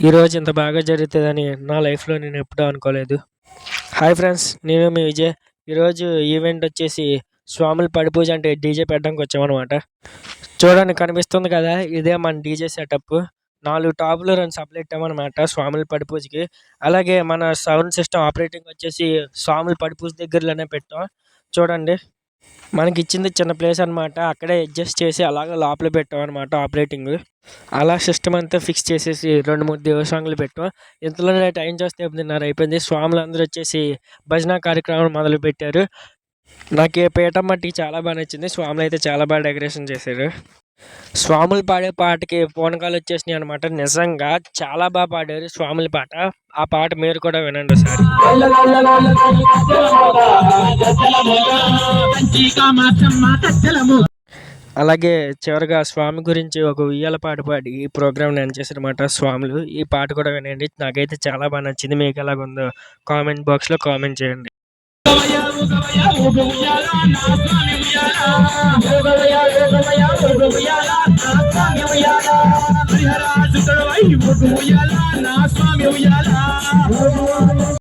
ఈరోజు ఇంత బాగా జరుగుతుందని నా లైఫ్‌లో నేను ఎప్పుడూ అనుకోలేదు. Hi friends! నేను మీ విజయ్. ఈరోజు ఈవెంట్ వచ్చేసి స్వాముల పడిపూజ అంటే డీజే పెట్టడానికి వచ్చామనమాట. చూడండి కనిపిస్తుంది కదా! ఇదే మన డీజే సెటప్. 4 టాప్‌లు, 2 సబ్‌లు ఎట్టామనమాట స్వాముల పడిపూజకి. అలాగే మన సౌండ్ సిస్టమ్ ఆపరేటింగ్ వచ్చేసి స్వాముల పడిపూజ దగ్గరలోనే పెట్టాం. చూడండి. మనకిచ్చింది చిన్న ప్లేస్ అనమాట. అక్కడే అడ్జస్ట్ చేసి అలాగే లోపల పెట్టామనమాట ఆపరేటింగ్. అలా సిస్టమ్ అంతా ఫిక్స్ చేసేసి 2, 3 దేవసాంగులు పెట్టాం. ఇంతలోనే టైం చూస్తే 8:30 అయిపోయింది. స్వాములందరూ వచ్చేసి భజన కార్యక్రమం మొదలుపెట్టారు. నాకు ఈ పీఠం మట్టికి చాలా బాగా నచ్చింది. స్వాములైతే చాలా బాగా డెకరేషన్ చేశారు. స్వాములు పాడే పాటకి పూనకాలు వచ్చేసినాయి అనమాట. నిజంగా చాలా బాగా పాడారు స్వాముల పాట. ఆ పాట మీరు కూడా వినండి ఒకసారి. అలాగే చివరగా స్వామి గురించి ఒక ఉయ్యాల పాట పాడి ఈ ప్రోగ్రామ్‌ని ఎండ్ చేశారన్నమాట స్వాములు. ఈ పాట కూడా వినండి. నాకైతే చాలా బాగా నచ్చింది. మీకు ఎలాగుందో కామెంట్ బాక్స్‌లో కామెంట్ చేయండి. హరిహరాజు